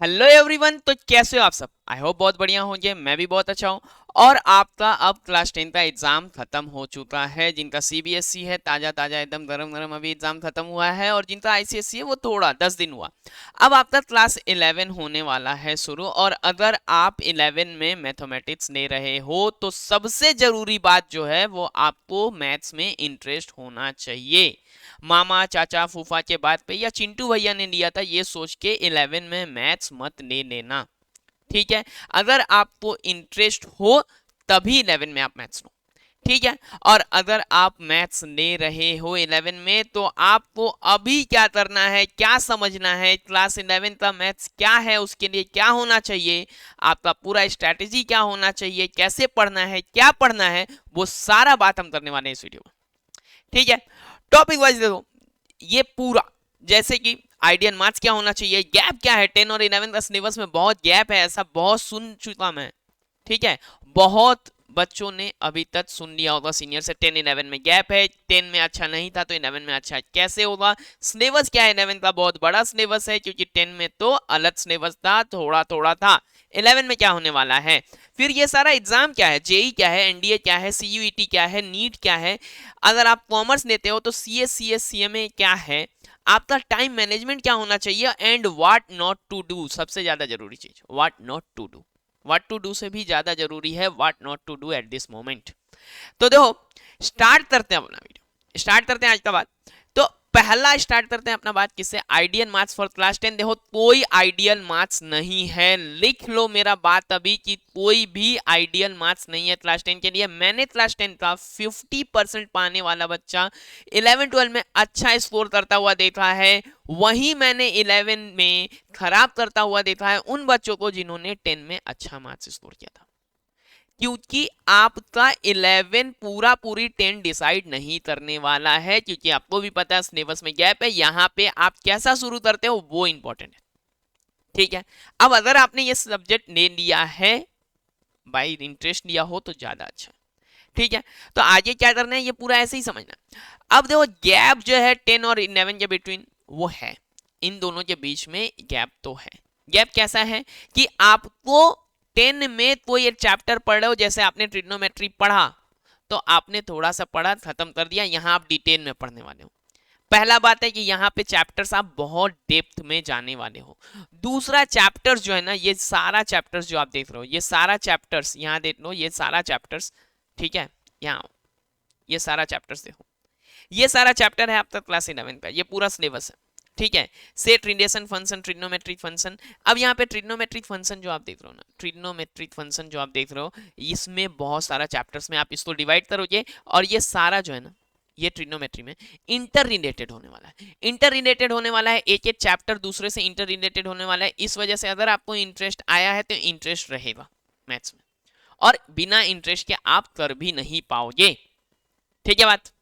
Hello everyone. तो कैसे हो आप सब? आई होप बहुत बढ़िया होंगे। मैं भी बहुत अच्छा हूँ। और आपका अब क्लास 10 का एग्जाम खत्म हो चुका है। जिनका सीबीएसई है, ताजा ताजा एकदम गरम गरम अभी एग्जाम खत्म हुआ है। और जिनका आईसीएसई है वो थोड़ा 10 दिन हुआ। अब आपका क्लास 11 होने वाला है शुरू। और अगर आप 11 में मैथमेटिक्स ले रहे हो तो सबसे जरूरी बात जो है वो आपको मैथ्स में इंटरेस्ट होना चाहिए। मामा चाचा फूफा के बात पे या चिंटू भैया ने लिया था ये सोच के 11 में मैथ्स मत ले लेना। ठीक है? अगर आपको इंटरेस्ट हो तभी 11 में आप मैथ्स लो। ठीक है? और अगर आप मैथ्स ले रहे हो 11 में तो आपको अभी क्या करना है, क्या समझना है, क्लास 11 का मैथ्स क्या है, उसके लिए क्या होना चाहिए, आपका पूरा स्ट्रैटेजी क्या होना चाहिए, कैसे पढ़ना है, क्या पढ़ना है, वो सारा बात हम करने वाले हैं इस वीडियो में। ठीक है? टॉपिक वाइज देखो ये पूरा, जैसे कि आइडियल मार्क्स क्या होना चाहिए, गैप क्या है 10 और 11 का सिलेबस में बहुत गैप है, ऐसा बहुत सुन चुका मैं। ठीक है? बहुत बच्चों ने अभी तक सुन लिया होगा सीनियर से 10 11 में गैप है, 10 में अच्छा नहीं था तो 11 में अच्छा कैसे होगा। सिलेबस क्या है 11 का, बहुत बड़ा सिलेबस है क्योंकि 10 में तो अलग सिलेबस था, थोड़ा थोड़ा था। 11 में क्या होने वाला है, फिर ये सारा एग्जाम क्या है, जेई क्या है, एनडीए क्या है, सीयूईटी क्या है, नीट क्या है, अगर आप कॉमर्स लेते हो तो सीएस सीएस सीएमए क्या है, आपका टाइम मैनेजमेंट क्या होना चाहिए, and what not to do. सबसे ज्यादा जरूरी चीज what not to do. What to do से भी ज्यादा जरूरी है what not to do at this moment. तो देखो, स्टार्ट करते हैं अपना वीडियो, स्टार्ट करते हैं आज का बात। तो पहला स्टार्ट करते हैं अपना बात किससे, आइडियल मार्क्स फॉर क्लास 10। देखो कोई आइडियल मार्क्स नहीं है, लिख लो मेरा बात अभी कि कोई भी आइडियल मार्क्स नहीं है क्लास 10 के लिए। मैंने क्लास 10 का 50% पाने वाला बच्चा 11 12 में अच्छा स्कोर करता हुआ देखा है, वही मैंने 11 में खराब करता हुआ देखा है उन बच्चों को जिन्होंने 10 में अच्छा मार्क्स स्कोर किया था। क्योंकि आपका 11 पूरा पूरी 10 डिसाइड नहीं करने वाला है, क्योंकि आपको भी पता है सिलेबस में गैप है। यहां पे आप कैसा शुरू करते हो वो इंपॉर्टेंट है। ठीक है? अब अगर आपने ये सब्जेक्ट ले लिया है, बाई इंटरेस्ट लिया हो तो ज्यादा अच्छा। ठीक है? तो आगे क्या करना है ये पूरा ऐसे ही समझना। अब देखो गैप जो है 10 और 11 के बिटवीन वो है, इन दोनों के बीच में गैप तो है। गैप कैसा है कि आपको 10 में कोई एक चैप्टर पढ़ रहे हो, जैसे आपने ट्रिग्नोमेट्री पढ़ा तो आपने थोड़ा सा पढ़ा खत्म कर दिया, यहां आप डिटेल में पढ़ने वाले हो। पहला बात है कि यहाँ पे चैप्टर्स आप बहुत डेप्थ में जाने वाले हो। दूसरा चैप्टर्स जो है ना, ये सारा चैप्टर्स जो आप देख रहे हो, ये सारा चैप्टर्स यहाँ देख लो, ये सारा चैप्टर्स। ठीक है? यहाँ ये सारा चैप्टर्स देखो, ये सारा चैप्टर है आपका क्लास 11 का, ये पूरा सिलेबस है। ठीक है? Set relation function, trigonometric function. अब यहाँ पे ट्रिग्नोमेट्रिक फंक्शन जो आप देख रहे हो ना, ट्रिग्नोमेट्रिक फंक्शन जो आप देख रहे हो, इसमें बहुत सारा चैप्टर्स में आप इसको डिवाइड करोगे और ये सारा जो है ना, ये ट्रिग्नोमेट्री में इंटर रिलेटेड होने वाला है। इंटर रिलेटेड होने वाला है, एक एक चैप्टर दूसरे से इंटर रिलेटेड होने वाला है। इस वजह से अगर आपको इंटरेस्ट आया है तो इंटरेस्ट रहेगा मैथ्स में, और बिना इंटरेस्ट के आप कर भी नहीं पाओगे। ठीक है बात?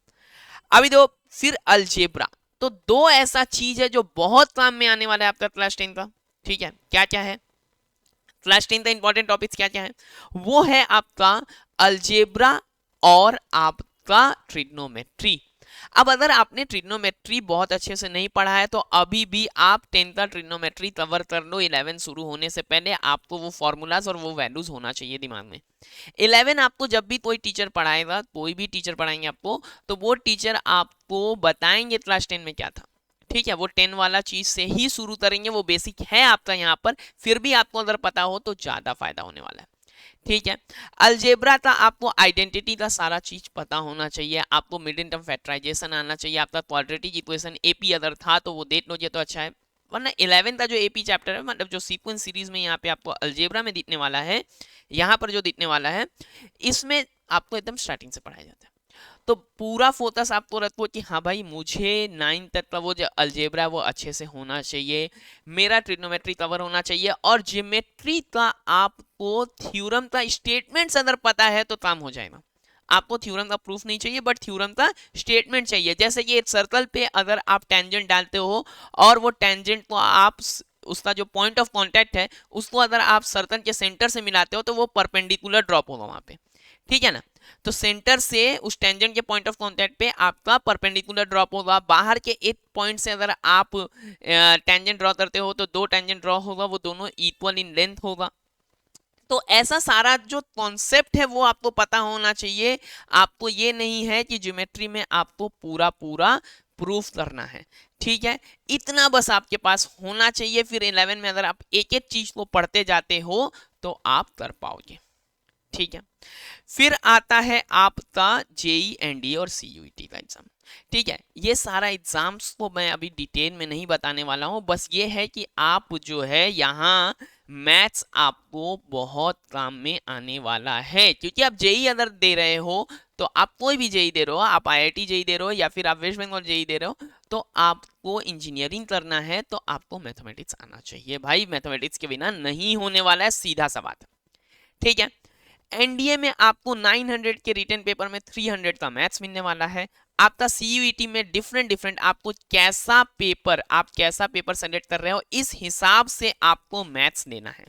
अभी दो, फिर अलजेब्रा। तो दो ऐसा चीज है जो बहुत काम में आने वाला है आपका क्लास 10 का। ठीक है? क्या क्या है क्लास 10 का इंपॉर्टेंट टॉपिक्स, क्या क्या है, वो है आपका अलजेब्रा और आपका ट्रिग्नोमेट्री। अब अगर आपने ट्रिग्नोमेट्री बहुत अच्छे से नहीं पढ़ा है तो अभी भी आप 10 का ट्रिग्नोमेट्री कवर कर लो। 11 शुरू होने से पहले आपको वो फॉर्मूलाज और वो वैल्यूज होना चाहिए दिमाग में। 11 आपको जब भी कोई टीचर पढ़ाएगा, कोई भी टीचर पढ़ाएंगे आपको, तो वो टीचर आपको बताएंगे क्लास 10 में क्या था। ठीक है? वो 10 वाला चीज से ही शुरू करेंगे, वो बेसिक है आपका यहाँ पर, फिर भी आपको अगर पता हो तो ज्यादा फायदा होने वाला है। ठीक है? अलजेब्रा का आपको आइडेंटिटी का सारा चीज पता होना चाहिए, आपको मिडिल टर्म फैक्टराइजेशन आना चाहिए, आपका क्वाड्रेटिक इक्वेशन एपी अगर था तो वो देख लो, ये तो अच्छा है। वरना 11 का जो एपी चैप्टर है, मतलब जो सीक्वेंस सीरीज में यहाँ पे आपको अलजेब्रा में दिखने वाला है, यहाँ पर जो दिखने वाला है, इसमें आपको एकदम स्टार्टिंग से पढ़ाया जाता है। तो पूरा फोकस आपको रखो कि हाँ भाई मुझे 9 तक का वो जो अलजेब्रा है वो अच्छे से होना चाहिए, मेरा ट्रिग्नोमेट्री कवर होना चाहिए, और ज्योमेट्री का आपको थ्योरम का स्टेटमेंट्स अगर पता है तो काम हो जाएगा। आपको थ्योरम का प्रूफ नहीं चाहिए बट थ्योरम का स्टेटमेंट चाहिए। जैसे कि एक सर्कल पे अगर आप टेंजेंट डालते हो और वो टेंजेंट को आप उसका जो पॉइंट ऑफ कांटेक्ट है उसको अगर आप सर्कल के सेंटर से मिलाते हो तो वो परपेंडिकुलर ड्रॉप होगा वहां पे। ठीक है ना। तो सेंटर से उस टेंजेंट के पॉइंट ऑफ कांटेक्ट पे आपका परपेंडिकुलर ड्रॉप होगा। बाहर के एक पॉइंट से अगर आप टेंजेंट ड्रॉ करते हो तो दो टेंजेंट ड्रॉ होगा, वो दोनों इक्वल इन लेंथ होगा। तो ऐसा सारा जो कॉन्सेप्ट है वो आपको पता होना चाहिए। आपको ये नहीं है कि ज्योमेट्री में आपको पूरा पूरा प्रूफ करना है, ठीक है। इतना बस आपके पास होना चाहिए, फिर 11 में अगर आप एक एक चीज को पढ़ते जाते हो तो आप कर पाओगे, ठीक है। फिर आता है आपका जेई एनडीए और सीयूईटी का एग्जाम, ठीक है। ये सारा एग्जाम्स को मैं अभी डिटेल में नहीं बताने वाला हूँ, बस ये है कि आप जो है यहाँ मैथ्स आपको बहुत काम में आने वाला है, क्योंकि आप जेई अगर दे रहे हो तो आप कोई भी जेई दे रहे हो, आप आईआईटी जेई दे रहे हो या फिर आप वेस्ट बंगाल जेई दे रहे हो, तो आपको इंजीनियरिंग करना है तो आपको मैथमेटिक्स आना चाहिए भाई। मैथमेटिक्स के बिना नहीं होने वाला है, सीधा सा बात, ठीक है। एनडीए में आपको 900 के रिटन पेपर में 300 का मैथ्स मिलने वाला है। आपका सीयूईटी में डिफरेंट डिफरेंट आपको आप कैसा पेपर सेलेक्ट कर रहे हो इस हिसाब से आपको मैथ्स लेना है।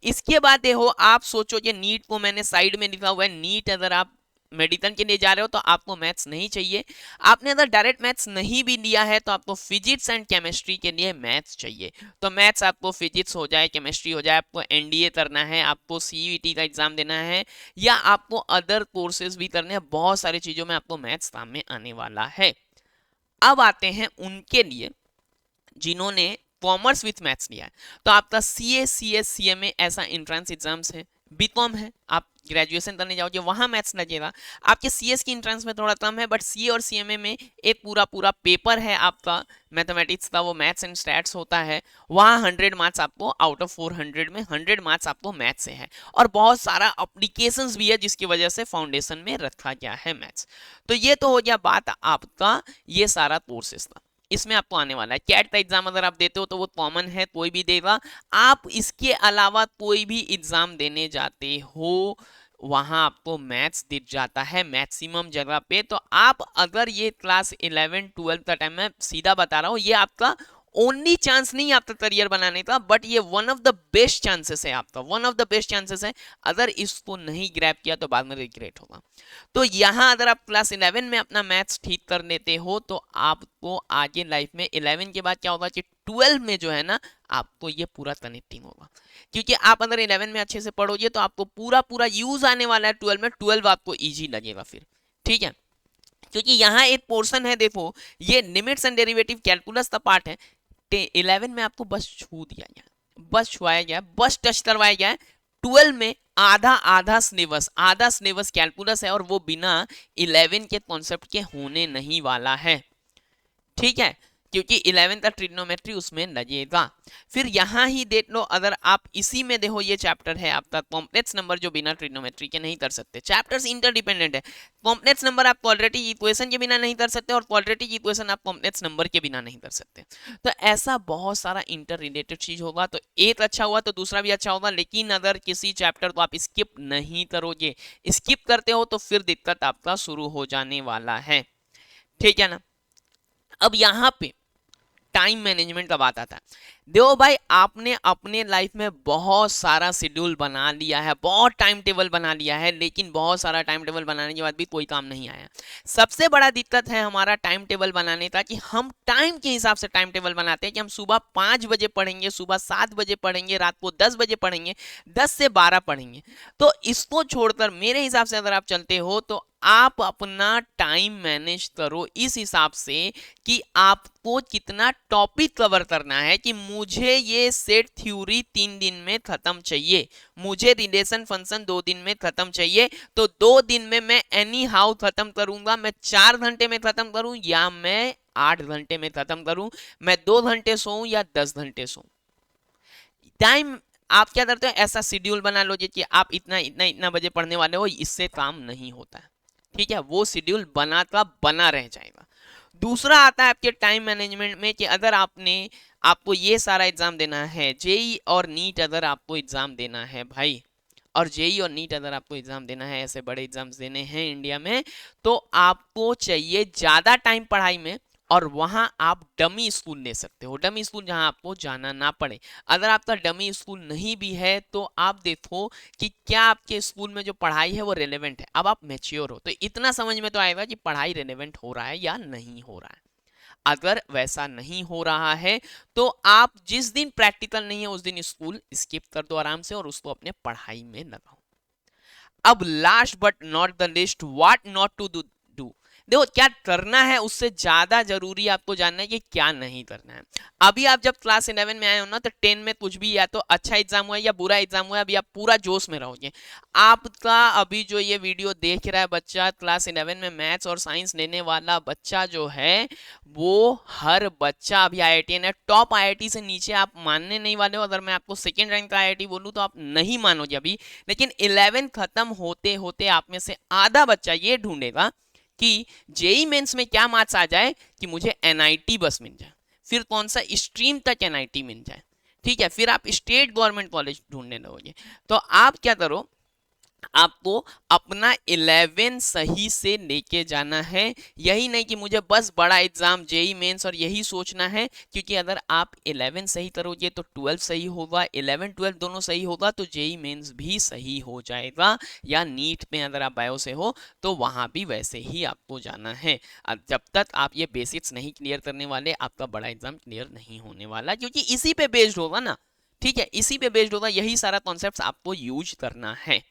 इसके बाद देखो, आप सोचो कि नीट को मैंने साइड में लिखा हुआ है, नीट अगर आप मेडिकल के लिए जा रहे हो तो आपको मैथ्स नहीं चाहिए। आपने अगर डायरेक्ट मैथ्स नहीं भी लिया है तो आपको फिजिक्स एंड केमिस्ट्री के लिए मैथ्स चाहिए। तो मैथ्स आपको फिजिक्स हो जाए, केमिस्ट्री हो जाए, आपको एनडीए करना है, आपको सीयूईटी का एग्जाम देना है, या आपको अदर कोर्सेज भी करने हैं, बहुत सारी चीजों में आपको मैथ्स काम में आने वाला है। अब आते हैं उनके लिए जिन्होंने कॉमर्स विथ मैथ्स लिया है। तो आपका सीए, सीएस, सीएमए ऐसा एंट्रेंस एग्जाम्स है। बीकॉम है, आप ग्रेजुएशन करने जाओगे वहां मैथ्स लगेगा। आपके सीएस की एंट्रेंस में थोड़ा कम है, बट सीए और सीएमए में एक पूरा पूरा पेपर है आपका मैथमेटिक्स का, वो मैथ्स एंड स्टैट्स होता है। वहाँ 100 मार्क्स आपको आउट ऑफ 400 में 100 मार्क्स आपको मैथ्स से है, और बहुत सारा अप्लीकेशंस भी है जिसकी वजह से फाउंडेशन में रखा गया है मैथ्स। तो ये तो हो गया बात आपका ये सारा कोर्सेज का। इसमें आपको आने वाला है कैट का एग्जाम, अगर आप देते हो तो वो कॉमन है, कोई भी देगा। आप इसके अलावा कोई भी एग्जाम देने जाते हो वहां आपको मैथ्स दिख जाता है मैक्सिमम जगह पे। तो आप अगर ये क्लास 11 12 का टाइम, मैं सीधा बता रहा हूँ, ये आपका ओनली चांस नहीं आपका करियर बनाने का, बट ये one of the best chances है आपका, one of the best chances है। अगर इसको नहीं ग्रैब किया तो बाद में रिग्रेट होगा। तो यहाँ अगर आप क्लास 11 में अपना मैथ्स ठीक कर लेते हो तो आपको आगे लाइफ में 11 के बाद क्या होगा कि 12 में जो है ना आपको ये पूरा कनेक्टिंग होगा, क्योंकि आप अगर 11 में अच्छे से पढ़ोगे तो आपको पूरा पूरा यूज आने वाला है 12 में। 12 आपको इजी लगेगा फिर, ठीक है। क्योंकि यहाँ एक पोर्शन है, देखो ये लिमिट्स एंड डेरिवेटिव कैलकुलस का पार्ट है। 11 में आपको बस छू दिया गया, बस छुआया गया, बस टच करवाया गया है। 12 में आधा सिलेबस कैलकुलस है, और वो बिना 11 के कॉन्सेप्ट के होने नहीं वाला है, ठीक है। क्योंकि 11 का ट्रिग्नोमेट्री उसमें लगेगा। फिर यहां ही देख लो, अगर आप इसी में देखो, ये चैप्टर है आपका कॉम्प्लेक्स नंबर, जो बिना ट्रिग्नोमेट्री के नहीं कर सकते। चैप्टर्स इंटरडिपेंडेंट है। कॉम्प्लेक्स नंबर आप क्वाड्रेटिक इक्वेशन के बिना नहीं कर सकते, और क्वाड्रेटिक इक्वेशन आप कॉम्प्लेक्स नंबर के बिना नहीं कर सकते। तो ऐसा बहुत सारा इंटर रिलेटेड चीज होगा। तो एक अच्छा हुआ तो दूसरा भी अच्छा होगा, लेकिन अगर किसी चैप्टर को आप स्किप नहीं करोगे, स्किप करते हो तो फिर दिक्कत आपका शुरू हो जाने वाला है, ठीक है ना। अब यहाँ पे टाइम मैनेजमेंट का बात आता है। देखो भाई, आपने अपने लाइफ में बहुत सारा शेड्यूल बना लिया है, बहुत टाइम टेबल बना लिया है, लेकिन बहुत सारा टाइम टेबल बनाने के बाद भी कोई काम नहीं आया। सबसे बड़ा दिक्कत है हमारा टाइम टेबल बनाने का, कि हम टाइम के हिसाब से टाइम टेबल बनाते हैं कि हम सुबह 5 बजे पढ़ेंगे, सुबह 7 बजे पढ़ेंगे, रात को 10 बजे पढ़ेंगे, 10 से 12 पढ़ेंगे। तो इसको छोड़कर मेरे हिसाब से अगर आप चलते हो तो आप अपना टाइम मैनेज करो इस हिसाब से कि आपको कितना टॉपिक कवर करना है। कि मुझे ये सेट थ्योरी 3 दिन में खत्म चाहिए, मुझे रिलेशन फंक्शन 2 दिन में खत्म चाहिए, तो 2 दिन में मैं एनी हाउ खत्म करूंगा। मैं 4 घंटे में खत्म करूं या मैं 8 घंटे में खत्म करूं, मैं 2 घंटे सोऊं या 10 घंटे सोऊं। टाइम आप क्या करते हो, ऐसा शेड्यूल बना लो कि आप इतना इतना इतना बजे पढ़ने वाले हो, इससे काम नहीं होता है, ठीक है। वो शेड्यूल बना का बना रह जाएगा। दूसरा आता है आपके टाइम मैनेजमेंट में, कि अगर आपको ये सारा एग्जाम देना है, जेई और नीट अगर आपको एग्जाम देना है भाई, और जेई और नीट अगर आपको एग्जाम देना है, ऐसे बड़े एग्जाम्स देने हैं इंडिया में, तो आपको चाहिए ज्यादा टाइम पढ़ाई में और वहां आप डमी स्कूल ले सकते हो, डमी स्कूल जहां आपको जाना ना पड़े। अगर आपका डमी स्कूल नहीं भी है तो आप देखो कि क्या आपके स्कूल में जो पढ़ाई है वो रेलेवेंट है। अब आप मैच्योर हो तो इतना समझ में तो आएगा कि पढ़ाई रेलेवेंट हो रहा है या नहीं हो रहा है। अगर वैसा नहीं हो रहा है तो आप जिस दिन प्रैक्टिकल नहीं है उस दिन स्कूल स्किप कर दो आराम से और उसको अपने पढ़ाई में लगाओ। अब last but not the list, what not to do. देखो क्या करना है उससे ज्यादा जरूरी आपको जानना है कि क्या नहीं करना है। अभी आप जब क्लास 11 में आए हो ना तो 10 में कुछ भी या तो अच्छा एग्जाम हुआ या बुरा एग्जाम हुआ, अभी आप पूरा जोश में रहोगे। आपका अभी जो ये वीडियो देख रहा है बच्चा, क्लास 11 में मैथ्स और साइंस लेने वाला बच्चा जो है, वो हर बच्चा अभी IITian है। टॉप IIT से नीचे आप मानने नहीं वाले हो। अगर मैं आपको सेकेंड रैंक का IIT बोलूँ तो आप नहीं मानोगे अभी। लेकिन 11 खत्म होते होते आप में से आधा बच्चा ये ढूंढेगा कि जेई मेंस में क्या मार्क्स आ जाए कि मुझे NIT बस मिल जाए, फिर कौन सा स्ट्रीम तक NIT मिल जाए। ठीक है, फिर आप स्टेट गवर्नमेंट कॉलेज ढूंढने लगोगे। तो आप क्या करो, आपको अपना 11 सही से लेके जाना है। यही नहीं कि मुझे बस बड़ा एग्जाम जेई मेंस और यही सोचना है, क्योंकि अगर आप 11 सही करोगे तो 12 सही होगा, 11 12 दोनों सही होगा तो जेई मेंस भी सही हो जाएगा। या नीट में अगर आप बायो से हो तो वहां भी वैसे ही आपको जाना है। अब जब तक आप ये बेसिक्स नहीं क्लियर करने वाले आपका बड़ा एग्जाम क्लियर नहीं होने वाला, क्योंकि इसी पे बेस्ड होगा ना। ठीक है, इसी पे बेस्ड होगा, यही सारा कॉन्सेप्ट आपको यूज करना है।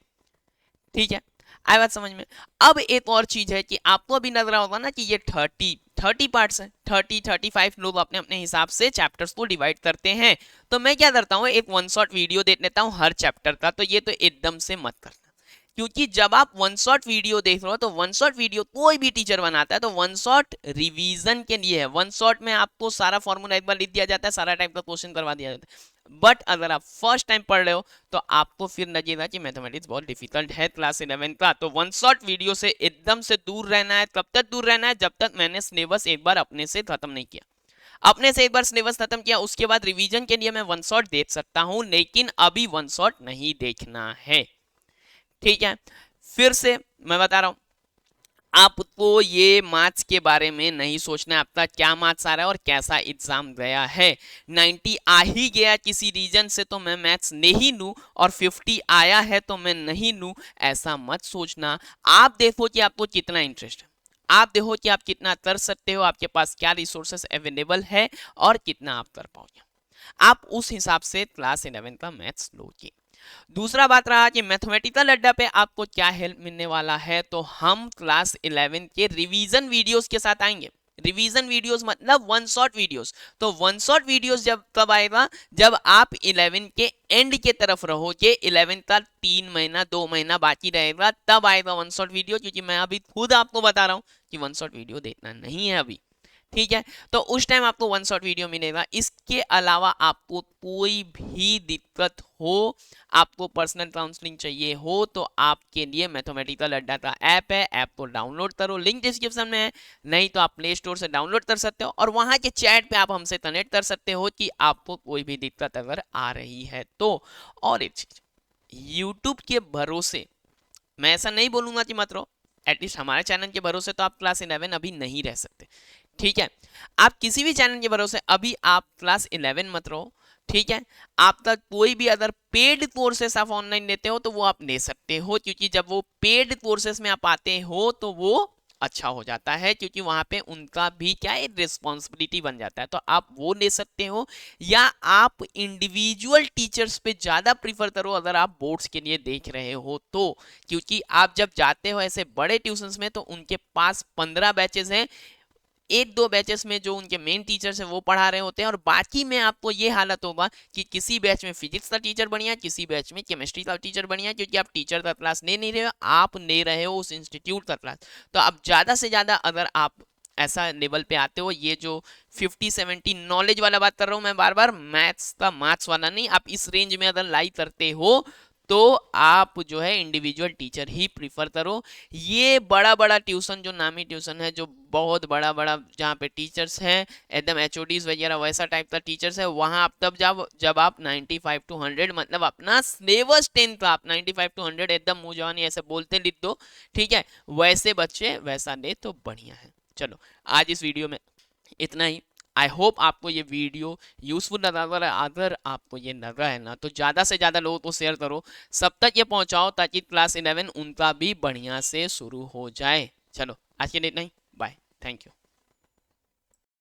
ठीक है, आई बात समझ में। अब एक और चीज है कि आपको अभी नजर होगा ना कि ये 30 पार्ट्स हैं, 35 लोग अपने अपने हिसाब से चैप्टर्स को डिवाइड करते हैं। तो मैं क्या करता हूँ, एक वन शॉट वीडियो देख लेता हूँ हर चैप्टर का। तो ये तो एकदम से मत करना, क्योंकि जब आप वन शॉट वीडियो देख रहे हो तो वन शॉट वीडियो कोई भी टीचर बनाता है तो वन शॉट रिवीजन के लिए है। वन शॉट में आपको सारा फॉर्मूला एक बार लिख दिया जाता है, सारा टाइप का क्वेश्चन करवा दिया जाता है। बट अगर आप फर्स्ट टाइम पढ़ रहे हो तो आपको फिर लगेगा कि मैथमेटिक्स बहुत डिफिकल्ट है क्लास 11 का। तो वन शॉट वीडियो से एकदम से दूर रहना है। कब तक दूर रहना है, जब तक मैंने सिलेबस एक बार अपने से खत्म नहीं किया। अपने से एक बार सिलेबस खत्म किया उसके बाद रिवीजन के लिए मैं वन शॉट देख सकता हूं, लेकिन अभी वन शॉट नहीं देखना है। ठीक है, फिर से मैं बता रहा हूं, आपको ये मार्क्स के बारे में नहीं सोचना है आपका क्या मार्क्स आ रहा है और कैसा एग्जाम गया है। 90 आ ही गया किसी रीजन से तो मैं मैथ्स नहीं लूं, और 50 आया है तो मैं नहीं लूं, ऐसा मत सोचना। आप देखो कि आपको कितना इंटरेस्ट है, आप देखो कि आप कितना कर सकते हो, आपके पास क्या रिसोर्सेस अवेलेबल है और कितना आप कर पाओगे। आप उस हिसाब से क्लास 11 का मैथ्स लोगे। दूसरा बात रहा कि मैथमेटिकल अड्डा पे आपको क्या हेल्प मिलने वाला है, तो हम क्लास 11 के रिवीजन वीडियोस के साथ आएंगे। रिवीजन वीडियोस मतलब वन शॉट वीडियोस। तो वन शॉट वीडियोस जब तब आएगा जब आप 11 के एंड के तरफ रहोगे, 11 का 3 महीना 2 महीना बाकी रहेगा, तब आएगा वन शॉट वीडियो। क्योंकि मैं अभी खुद आपको बता रहा हूँ कि वन शॉट वीडियो देखना नहीं है अभी। ठीक है, तो उस टाइम आपको वन शॉट वीडियो मिलेगा। इसके अलावा आपको कोई भी दिक्कत हो, आपको पर्सनल काउंसलिंग चाहिए हो, तो आपके लिए मैथमेटिकल अड्डा का ऐप है। ऐप को डाउनलोड करो, लिंक डिस्क्रिप्शन में है, नहीं तो आप प्ले स्टोर से डाउनलोड कर सकते हो। और वहां के चैट पे आप हमसे कनेक्ट कर सकते हो कि आपको कोई भी दिक्कत अगर आ रही है तो। और एक चीज, यूट्यूब के भरोसे मैं ऐसा नहीं बोलूंगा कि मत रहो, एटलीस्ट हमारे चैनल के भरोसे तो आप क्लास 11 अभी नहीं रह सकते। ठीक है, आप किसी भी चैनल के भरोसे अभी आप क्लास 11 मत रहो। ठीक है, आपका कोई भी अगर पेड कोर्सेस आप ऑनलाइन लेते हो तो वो आप ले सकते हो, क्योंकि जब वो पेड कोर्सेस में आप आते हो तो वो अच्छा हो जाता है, क्योंकि वहां पे उनका भी क्या है, रिस्पॉन्सिबिलिटी बन जाता है। तो आप वो ले सकते हो, या आप इंडिविजुअल टीचर्स पे ज्यादा प्रीफर करो अगर आप बोर्ड्स के लिए देख रहे हो तो। क्योंकि आप जब जाते हो ऐसे बड़े ट्यूशंस में तो उनके पास 15 बैचेस हैं, एक दो बैचेस में जो उनके मेन टीचर्स हैं वो पढ़ा रहे होते हैं, और बाकी में आपको ये हालत होगा कि किसी बैच में फिजिक्स का टीचर बढ़िया, किसी बैच में केमिस्ट्री का टीचर बढ़िया, क्योंकि आप टीचर का क्लास ले नहीं रहे हो, आप ले रहे हो उस इंस्टीट्यूट का क्लास। तो अब ज़्यादा से ज़्यादा अगर आप ऐसा लेवल पे आते हो, ये जो 50-70 नॉलेज वाला बात कर रहा हूँ मैं बार बार, मैथ्स का मार्क्स वाला नहीं, आप इस रेंज में अगर लाई करते हो तो आप जो है इंडिविजुअल टीचर ही प्रीफर करो। ये बड़ा बड़ा ट्यूशन जो नामी ट्यूशन है, जो बहुत बड़ा बड़ा जहाँ पे टीचर्स हैं एकदम एचओडीज वगैरह वैसा टाइप का टीचर्स है, वहाँ आप तब जब आप 95 to 100 मतलब अपना सिलेबस 10 का आप 95 to 100 एकदम मुंह जवानी ऐसे बोलते लिख दो। ठीक है, वैसे बच्चे वैसा ले तो बढ़िया है। चलो आज इस वीडियो में इतना ही। आई होप आपको ये वीडियो यूजफुल लगा। अगर आपको ये लगा है ना तो ज़्यादा से ज़्यादा लोगों को शेयर करो, सब तक ये पहुंचाओ ताकि क्लास 11 उनका भी बढ़िया से शुरू हो जाए। चलो आज के लिए इतना ही, बाय, थैंक यू।